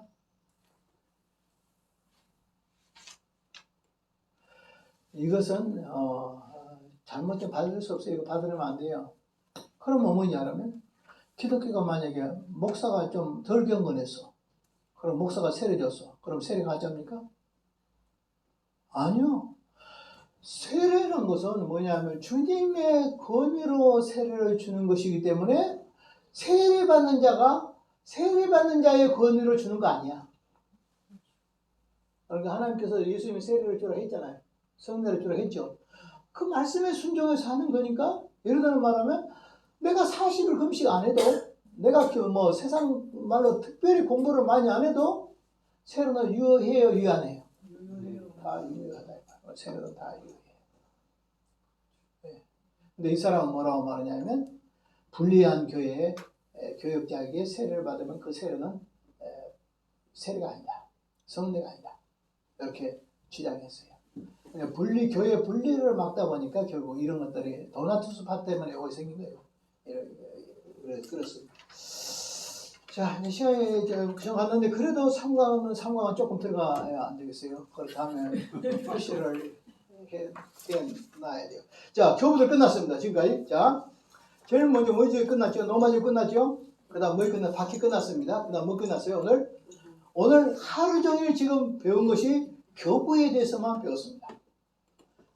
이것은 잘못된 받을 수 없어요. 이거 받으면 안 돼요. 그럼 뭐냐면 기독교가 만약에 목사가 좀 덜 경건했어. 그럼 목사가 세례 줬어. 그럼 세례가 가짜입니까? 아니요. 세례는 것은 뭐냐면 주님의 권위로 세례를 주는 것이기 때문에 세례받는 자의 권위로 주는 거 아니야. 그러니까 하나님께서 예수님이 세례를 주라 했잖아요. 성례를 주라 했죠. 그 말씀에 순종해서 하는 거니까, 예를 들어 말하면 내가 40일 금식 안 해도, 내가 뭐 세상 말로 특별히 공부를 많이 안 해도 세례는 유효해요, 유효 안 해요? 다 유효하다. 세례는 다 유효해요. 네. 근데 이 사람은 뭐라고 말하냐면 불리한 교회의 교역자에게 세례를 받으면 그 세례는 세례가 아니다. 성례가 아니다. 이렇게 주장했어요. 교회 분리를 막다 보니까 결국 이런 것들이 도나투스 파 때문에 여기 생긴 거예요. 그렇습니다. 자, 이제 시간이 그정 갔는데 그래도 상관은 조금 들어가야 안 되겠어요. 그렇다면 표시를 해놔야 돼요. 자, 교부들 끝났습니다. 지금까지. 자, 제일 먼저 뭐지 끝났죠? 노마저 끝났죠? 그 다음 뭐 끝났? 바퀴 끝났습니다. 그 다음 뭐 끝났어요? 오늘 하루 종일 지금 배운 것이 교부에 대해서만 배웠습니다.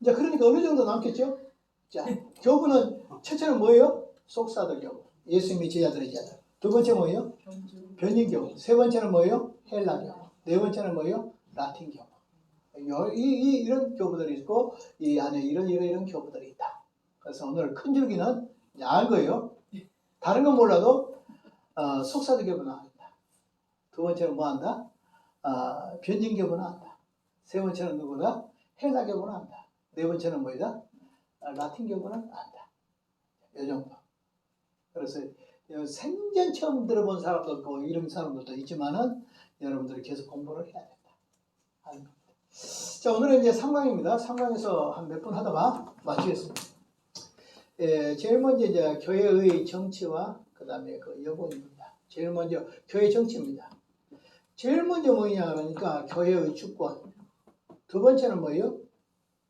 자, 그러니까 어느 정도 남겠죠? 자, 교부는 첫째는 뭐예요? 속사들 교부. 예수님의 제자들의 제자들. 두 번째 뭐예요? 변진 교부. 세 번째는 뭐예요? 헬라 교부. 네 번째는 뭐예요? 라틴 교부. 이런 교부들이 있고 이 안에 이런 교부들이 있다. 그래서 오늘 큰 줄기는 알 거예요. 다른 건 몰라도 속사들 교부는 안다. 두 번째는 뭐 한다? 변진 교부는 안다. 세 번째는 누구다? 헬라 교부는 안다. 네 번째는 뭐이다? 라틴 교부는 안다. 이 정도. 그래서 생전 처음 들어본 사람도 있고 이런 사람들도 있지만은 여러분들이 계속 공부를 해야 된다 하는 겁니다. 자, 오늘은 이제 3강입니다. 3강에서 한 몇 분 하다가 마치겠습니다. 제일 먼저 이제 교회의 정치와 그 다음에 그 여건입니다. 제일 먼저 교회 정치입니다. 제일 먼저 뭐냐 그러니까 교회의 주권. 두 번째는 뭐예요?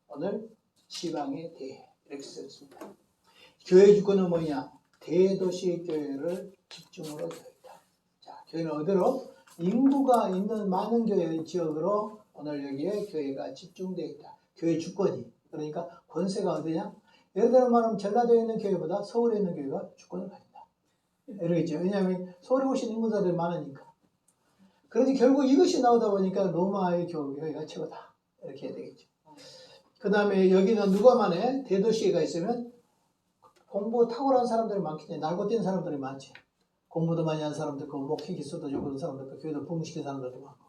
오늘 지방에 대해 이렇게 썼습니다. 교회 주권은 뭐냐? 대도시 교회를 집중으로 되어 있다. 자, 교회는 어디로? 인구가 있는 많은 교회 지역으로 오늘 여기에 교회가 집중되어 있다. 교회 주권이. 그러니까 권세가 어디냐? 예를 들어 말하면 전라도에 있는 교회보다 서울에 있는 교회가 주권을 가진다. 이러겠죠. 왜냐하면 서울에 오신 인구자들이 많으니까. 그러니 결국 이것이 나오다 보니까 로마의 교회가 최고다. 이렇게 해야 되겠죠. 그 다음에 여기는 누가만 해? 대도시가 있으면 공부 탁월한 사람들이 많기 때문에 날고 뛰는 사람들이 많지. 공부도 많이 한 사람들 있고 목회 기술도 좋은 사람들 있고 교회도 부흥시킨 사람들도 많고.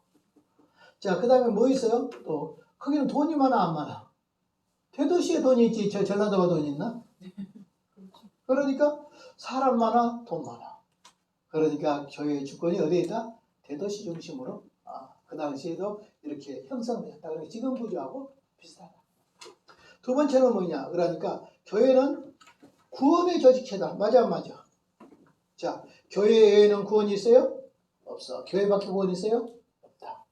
자, 그 다음에 뭐 있어요? 또 거기는 돈이 많아 안 많아? 대도시에 돈이 있지 저 전라도가 돈이 있나? 그러니까 사람 많아 돈 많아. 그러니까 교회의 주권이 어디에 있다? 대도시 중심으로 그 당시에도 이렇게 형성되었다. 그러니까 지금 구조하고 비슷하다. 두 번째는 뭐냐? 그러니까 교회는 구원의 조직체다. 맞아 안 맞아? 자, 교회에는 구원이 있어요? 없어. 교회밖에 구원이 있어요? 없다.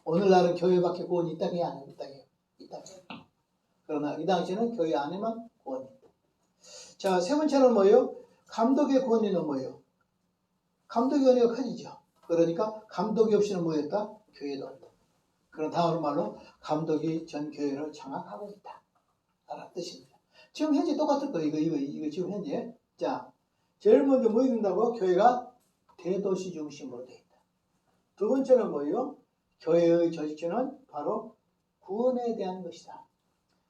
오늘날은 교회밖에 구원이 있다게 안 있다게 있다. 그러나 이 당시에는 교회 안에만 구원이 있다. 자, 세 번째는 뭐예요? 감독의 권위는 뭐예요? 감독의 권위가 커지죠. 그러니까 감독이 없이는 뭐였다? 교회도 없다. 그런 다음 말로 감독이 전 교회를 장악하고 있다. 라는 뜻입니다. 지금 현재 똑같을 거예요. 이거 지금 현재. 자, 제일 먼저 뭐 있는다고? 교회가 대도시 중심으로 되어 있다. 두 번째는 뭐예요? 교회의 조직주는 바로 구원에 대한 것이다.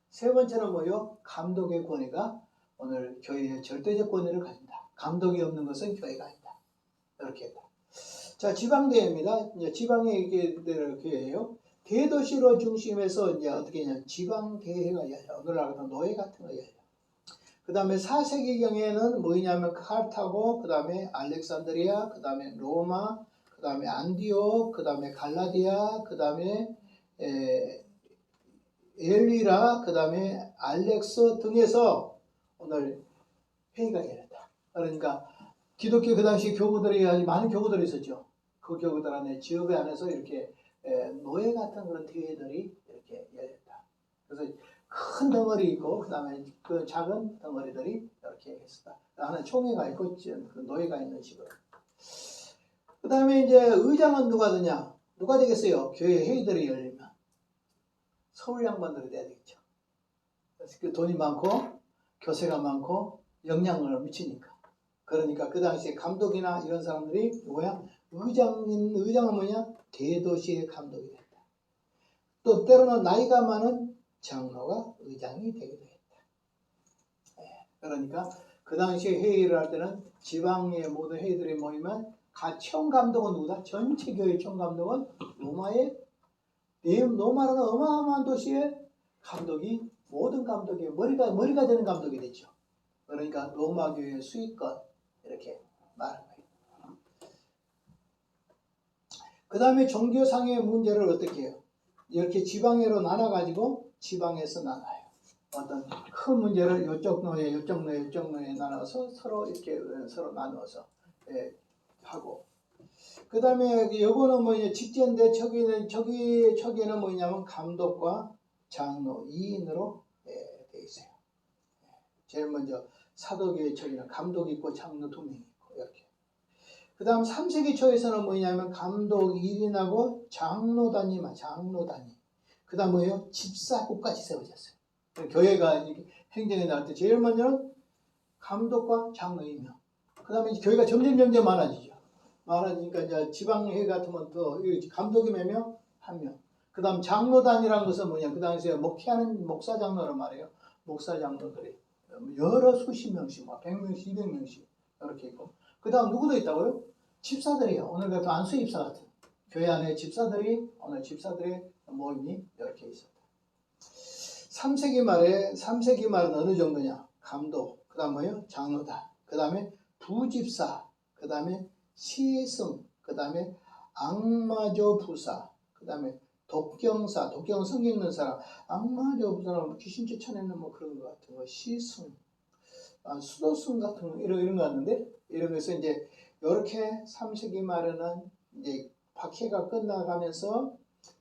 세 번째는 뭐예요? 감독의 권위가 오늘 교회의 절대적 권위를 가진다. 감독이 없는 것은 교회가 아니다. 이렇게 했다. 자, 지방대회입니다. 이제 지방에 이렇게 교회예요. 대도시로 중심해서 이제 어떻게 했냐? 지방대회가 열려. 오늘날은 노예 같은 거 열려. 그 다음에 4세기경에는 뭐냐면 카르타고, 그 다음에 알렉산드리아, 그 다음에 로마, 그 다음에 안디옥, 그 다음에 갈라디아, 그 다음에 엘리라, 그 다음에 알렉스 등에서 오늘 회의가 열렸다. 그러니까 기독교 그 당시 교구들이 아주 많은 교구들이 있었죠. 그 교구들 안에 지역의 안에서 이렇게 노예 같은 그런 대회들이 이렇게 열렸다. 그래서 큰 덩어리 있고 그 다음에 그 작은 덩어리들이 이렇게 있었다. 안에 총회가 있고 그 노예가 있는 식으로. 그 다음에 이제 의장은 누가 되냐? 누가 되겠어요? 교회 회의들이 열리면 서울 양반들이 돼야 되겠죠. 그래서 그 돈이 많고 교세가 많고 영향을 미치니까. 그러니까 그 당시에 감독이나 이런 사람들이 누구야? 의장은 뭐냐? 대도시의 감독이 됐다. 또 때로는 나이가 많은 장로가 의장이 되기도 했다. 그러니까 그 당시에 회의를 할 때는 지방의 모든 회의들이 모이면 총감독은 누구다? 전체 교회 총감독은 로마라는 어마어마한 도시의 감독이 모든 감독의 머리가 되는 감독이 되죠. 그러니까 로마 교회의 수익권 이렇게 말하는 거예요. 그 다음에 종교상의 문제를 어떻게 해요? 이렇게 지방으로 나눠가지고 지방에서 나눠요. 어떤 큰 문제를 이쪽 노예 나눠서 서로 이렇게 서로 나누어서 하고. 그 다음에 요거는 뭐냐 직전대 저기에는 뭐냐면 감독과 장로 2인으로 돼 있어요. 제일 먼저 사도교회 초기는 감독이 있고 장로 2명이 있고 이렇게. 그 다음 3세기 초에서는 뭐냐면 감독 1인하고 장로단이. 그 다음 뭐예요? 집사국까지 세워졌어요. 교회가 행정에 나올 때 제일 먼저는 감독과 장로 2명. 그 다음에 교회가 점점 많아지죠. 많아지니까 이제 지방회 같으면 또 감독이 몇 명? 1명. 그 다음 장로단이라는 것은 뭐냐? 그 당시에 목회하는 목사 장로란 말이에요. 목사 장로들이 여러 수십 명씩, 100명씩, 200명씩 이렇게 있고. 그 다음 누구도 있다고요? 집사들이요. 오늘 같은 안수입사 같은 교회 안에 오늘 집사들의 모임이 이렇게 있었다. 3세기 말은 어느 정도냐? 감독, 그 다음 뭐예요? 장로다. 그 다음에 부집사, 그 다음에 시승, 그 다음에 악마조 부사, 그 다음에 독경사, 독경은 성경 읽는 사람, 악마조 부사는 귀신 쫓아내는 뭐 그런 것 같은 거, 시승, 수도승 같은 거 이런 거 같는데 이러면서 이제 이렇게 3세기 말에는 이제 박해가 끝나가면서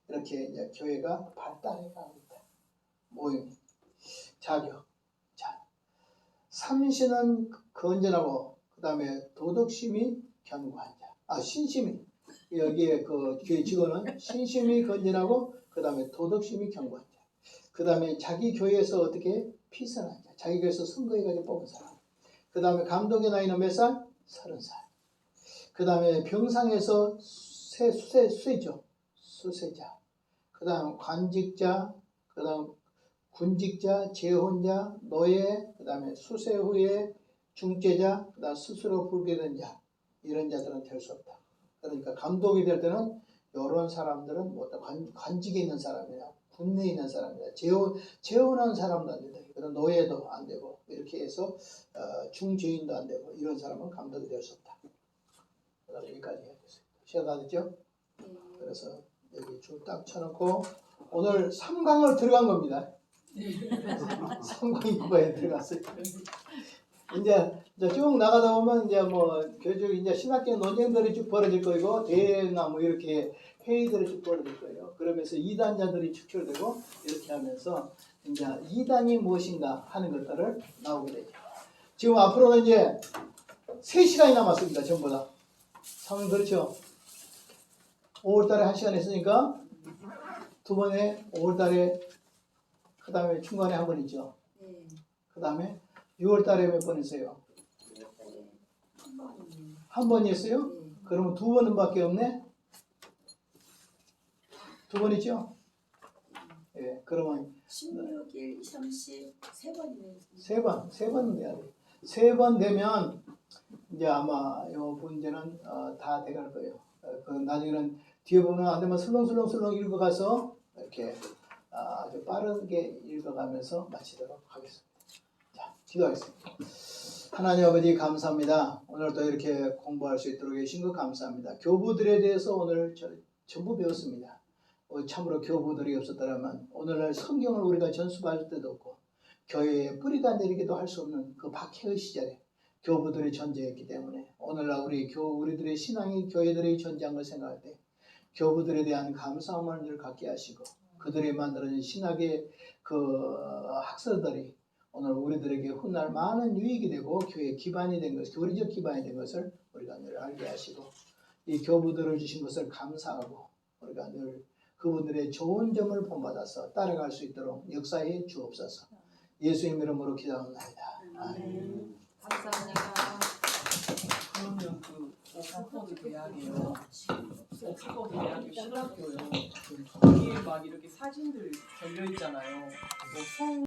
이렇게 이제 교회가 발달해 가고 있다. 모임, 자격, 삼신은 건전하고 그 다음에 도덕심이 견고한 자. 신심이 여기에 그 교회 직원은 신심이 건전하고 그 다음에 도덕심이 견고한 자. 그 다음에 자기 교회에서 어떻게 피선한 자. 자기 교회에서 선거해가지고 뽑은 사람. 그 다음에 감독의 나이는 몇 살? 30살. 그 다음에 병상에서 수세죠. 수세자. 그 다음 관직자. 그 다음 군직자, 재혼자, 노예, 그 다음에 수세 후에 중죄자, 그 다음 스스로 불개된 자, 이런 자들은 될 수 없다. 그러니까 감독이 될 때는 이런 사람들은 뭐 관직에 있는 사람이나 군내에 있는 사람이나 재혼한 사람도 안 된다. 그런 노예도 안 되고 이렇게 해서 중죄인도 안 되고 이런 사람은 감독이 될 수 없다. 그래서 여기까지 해야겠습니다. 시간 다 됐죠? 그래서 여기 줄 딱 쳐놓고 오늘 3강을 들어간 겁니다. 3강이 뭐에 들어갔어요. 이제 쭉 나가다 보면 이제 뭐 교주 이제 신학교 논쟁들이 쭉 벌어질 거고 대회나 뭐 이렇게 회의들이 쭉 벌어질 거예요. 그러면서 이단자들이 축출되고 이렇게 하면서 이제 이단이 무엇인가 하는 것들을 나오게 되죠. 지금 앞으로는 이제 3시간이 남았습니다. 전부 다. 상황 그렇죠? 5월달에 1시간 했으니까 두 번에 5월달에 그 다음에 중간에 한 번 있죠. 그 다음에 6월달에 몇 번 했어요? 한 번이 했어요? 그러면 두 번은 밖에 없네? 두 번이죠? 예, 그러면 16일, 30, 세 번이네요. 세 번 돼야 돼. 세 번 되면 이제 아마 이 문제는 다 돼갈 거예요. 그 나중에는 뒤에 보면 안 되면 슬렁슬렁 읽어가서 이렇게 아주 빠르게 읽어가면서 마치도록 하겠습니다. 자, 기도하겠습니다. 하나님 아버지 감사합니다. 오늘 또 이렇게 공부할 수 있도록 해주신 것 감사합니다. 교부들에 대해서 오늘 전부 배웠습니다. 참으로 교부들이 없었더라면 오늘날 성경을 우리가 전수받을 때도 없고 교회에 뿌리가 내리기도 할 수 없는 그 박해의 시절에 교부들이 존재했기 때문에 오늘날 우리들의 신앙이 교회들이 존재한 걸 생각할 때 교부들에 대한 감사함을 늘 갖게 하시고 그들이 만들어진 신학의 그 학설들이 오늘 우리들에게 훗날 많은 유익이 되고 교회의 기반이 된 것, 교리적 기반이 된 것을 우리가 늘 알게 하시고 이 교부들을 주신 것을 감사하고 우리가 늘 그분들의 좋은 점을 본받아서 따라갈 수 있도록 역사해 주옵소서. 예수님 이름으로 기도합니다. 아멘. 감사합니다. 그러면 그 옥스퍼드 대학이요. 옥스퍼드 대학의 신학교요. 거기에 막 이렇게 사진들 걸려 있잖아요. 뭐 성